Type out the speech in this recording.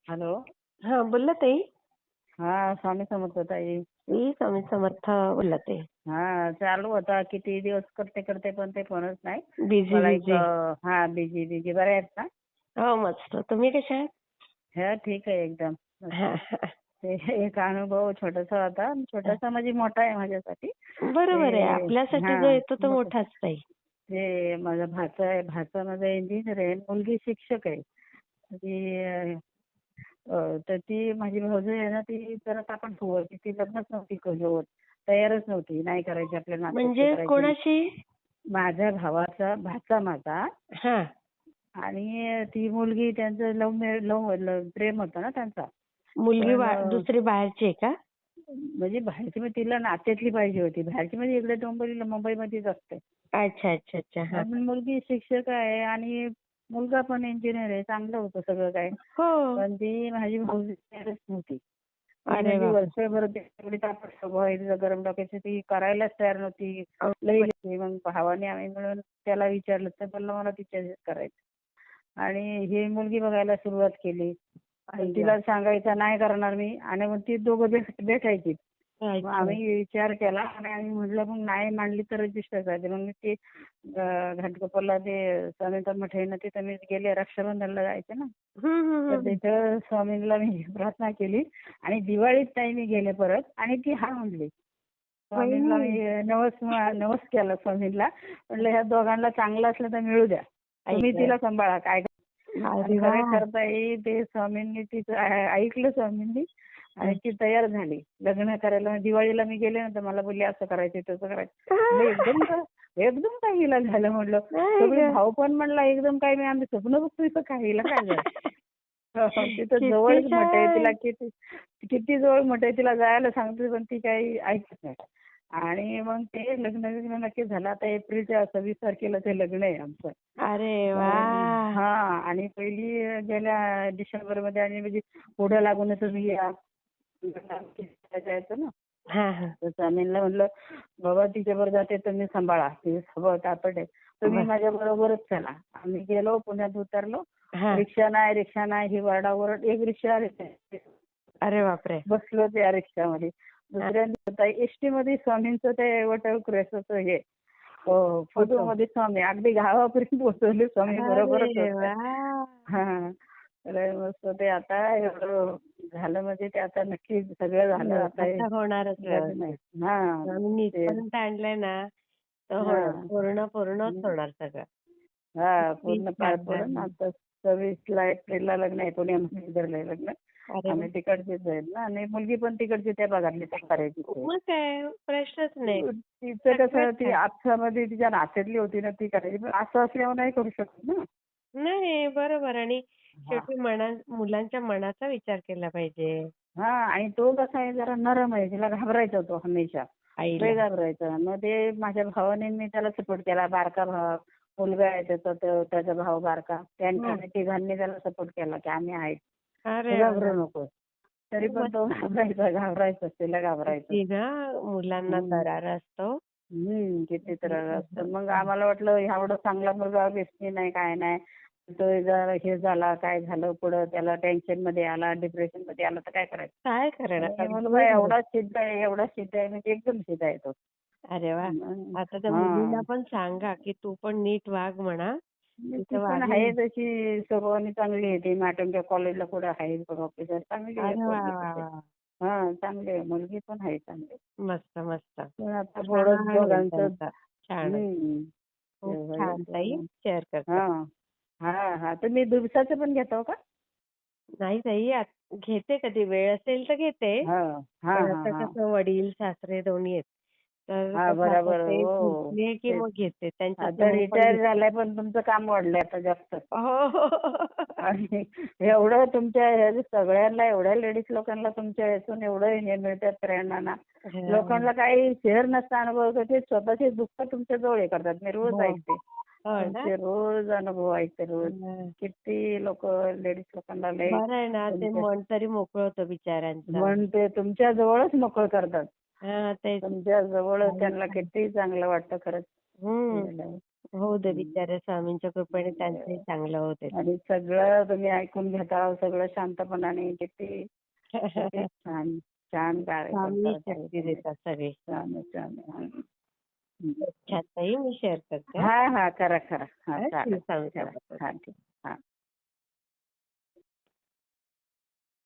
Hello. हा बोला ताई. हा, स्वामी समर्थ ताई. मी स्वामी समर्थ बोलते. हा, चालू होता किती दिवस करते करते पण ते फोनच नाही. बिझी मला एक बिझी. हा, बिझी बिझी. बरे आहेत ना? हो मस्त. तुम्ही कशा आहात? हा, ठीक आहे एकदम हा, मस्त. हा. ते एक अनुभव छोटासा होता. छोटासा म्हणजे मोठा आहे माझ्यासाठी. बरोबर आहे. ते आपल्यासाठी हा, जो येतो तो मोठं. मोठाच ताई. ते माझा भाचा आहे. भाचा माझा इंजिनियर आहे. मुलगी शिक्षक आहे. तर ती माझी भाऊजई आहे ना, ती जरा आपण होती, ती लग्नच नव्हती होत. तयारच नव्हती. नाही करायची, आपल्या नात्यातली म्हणजे करायची नाही. कोणाशी? माझ्या भावाचा भाचा माझा. हा. आणि ती मुलगी, त्यांचं लव्ह प्रेम होतं ना त्यांचा. मुलगी पण दुसरी बाहेरची आहे का? म्हणजे बाहेरची, म्हणजे तिला नात्यातली पाहिजे होती. बाहेरची म्हणजे इकडे डोंबिवलीला मुंबईमध्येच असते. अच्छा अच्छा अच्छा. हा. आणि मुलगी शिक्षक आहे आणि मुलगा पण इंजिनियर आहे. चांगलं होतं सगळं काय. हो. पण ती माझी भाऊजी तयारच नव्हती. ती अरे म्हणजे बापरे. वर्षभर तेवढी तापट स्वभाव आहे तिचा, गरम डोक्याची, ती करायलाच तयार नव्हती. लई अवघड. लेकरी. मग भावाने आम्ही मिळून त्याला विचारलं तर बोलला मला तिच्याशीच करायचं. आणि ही मुलगी बघायला सुरुवात केली. पण तिला सांगायचं नाही करणार मी, आणि मग ती दोघं भेटायची. मग आम्ही विचार केला आणि आम्ही म्हटलं मग नाही मांडली तर रजिस्टर करायचे. मग मी ते घाटकोपरला ते स्वामींचा मठ आहे ना, तिथं मी गेले, रक्षाबंधनला जायचे ना, तर तिथं स्वामींना मी प्रार्थना केली. आणि दिवाळीत ताई मी गेले परत, आणि ती हा म्हणली. स्वामींना मी नवस केला स्वामींना. म्हटलं ह्या दोघांना चांगलं असलं तर मिळू द्या, तुम्ही तिला सांभाळा. काय खरं करताय ते स्वामींनी तिचं ऐकलं स्वामींनी, आणि ती तयार झाली लग्न करायला. दिवाळीला मी गेले ना, तर मला बोलली असं करायचं तसं करायचं. एकदम काय हिला झालं म्हटलं. सगळे भाऊ पण म्हणला एकदम काय, मी आम्ही स्वप्न बघतो इथं काय, हिला काय झालं. तिथं जवळच मठ आहे, तिला किती जवळ मठ आहे, तिला जायला सांगते पण ती काही ऐकत नाही. आणि मग ते लग्न नक्की झालं. आता एप्रिलच्या 26 तारखेला ते लग्न आहे आमचं. अरे वा. हा, आणि पहिली गेल्या डिसेंबरमध्ये, आणि म्हणजे पुढे लागून तुम्ही या जायचं ना. तर स्वामींना म्हणलं बाबा तिच्याबरोबर जाते तुम्ही सांभाळा, तिचे स्वभाव तापट आहे, तुम्ही माझ्या बरोबरच चला. आम्ही गेलो, पुण्यात उतरलो. रिक्षा नाही ही वरडावरड. एक रिक्षा आली, अरे बापरे. बसलो त्या रिक्षामध्ये. दुसऱ्या एसटी मध्ये स्वामींचं ते वटवृक्षाचं हे फोटो मध्ये स्वामी अगदी गावापर्यंत पोहोचवले. स्वामी बरोबरच होते. हा, तर मस्त. ते आता एवढं झालं म्हणजे ते आता नक्की सगळं झालं. आता होणारच. इथपर्यंत आणलंय ना, पूर्णच होणार सगळं. हा, पूर्ण पार पडून. आता 26 एप्रिलला लग्न आहे. पुण्यामध्ये धरलंय लग्न. आम्ही तिकडचेच आहेत ना, आणि मुलगी पण तिकडची त्या भागातली करायची. मग काय प्रश्नच नाही. तिचं कसं, ती आपसामध्ये तिच्या नात्यातली होती ना, ती करायची. पण असं असल्यावर नाही करू शकत ना. नाही, बरोबर. आणि शेवटी मुलांच्या मनाचा विचार केला पाहिजे. हा, आणि तो कसा आहे, जरा नरम आहे. तिला घाबरायचा तो हमेशा, लय घाबरायचा. मग ते माझ्या भावाने मी त्याला सपोर्ट केला. बारका भाव मुलगा आहे त्याचा भाव बारका, त्यांच्या तिघांनी त्याला सपोर्ट केला की आम्ही आहेत, घाबरू नको. तरी पण तो घाबरायचा तिला घाबरायचा. मुलांना दरार असतो. किती त्रास असतो. मग आम्हाला वाटलं एवढा चांगला मुलगा व्यसनी नाही, काय नाही. तो जरा हे झाला, काय झालं पुढं, त्याला टेन्शन मध्ये आला, डिप्रेशन मध्ये आला, तर काय करायचं. काय करणार. मुलगा एवढा सिद्ध आहे, म्हणजे एकदम सिद्ध आहे तो. अरे वा. आता त्या मुलीला पण सांगा की तू पण नीट वाग म्हणा. ती पण आहे तशी स्वभावाने चांगली आहे. ती मॅटमच्या कॉलेजला पुढे आहे ऑफिसर, चांगली आहे. हा, चांगली आहे मुलगी पण आहे चांगली. मस्त मस्त. आता थोडं दोघांचं छान. छान ताई, शेअर करते. हा, तुम्ही दिवसाचं पण घेता का? नाही ताई, घेते कधी वेळ असेल तर घेते. आता कसं वडील सासरे दोन्ही आहेत, तर बरोबर. की मग घेते आता रिटायर झालाय, पण तुमचं काम वाढलंय आता जास्त. आणि एवढं तुमच्या सगळ्यांना, एवढ्या लेडीज लोकांना तुमच्या यातून एवढं हे मिळतात प्रेरणा ना. लोकांना काही शेअर नसता अनुभव, ते स्वतःचे दुःख तुमच्या जवळ हे करतात. मी रोज ऐकते, रोज अनुभव ऐकते रोज. किती लोक लेडीज लोकांना मन तरी मोकळं होतं बिचाऱ्यांचं. मन ते तुमच्या जवळच मोकळं करतात. तुमच्या जवळ त्यांना किती चांगलं वाटतं खरंच. होऊ दे बिचाऱ्या स्वामींच्या कृपेने त्यांचंही चांगलं होऊ दे. आणि सगळं तुम्ही ऐकून घेता, सगळं शांतपणाने किती किती छान छान कार्यक्रम स्वामी करता शक्ती तुम्ही. देतात सगळे. छान छान. अच्छा ताई मी शेअर करते. हा हा करा करा. हा हा, श्री चालेल स्वामी करा. समर्थ. हा ठीक. हा.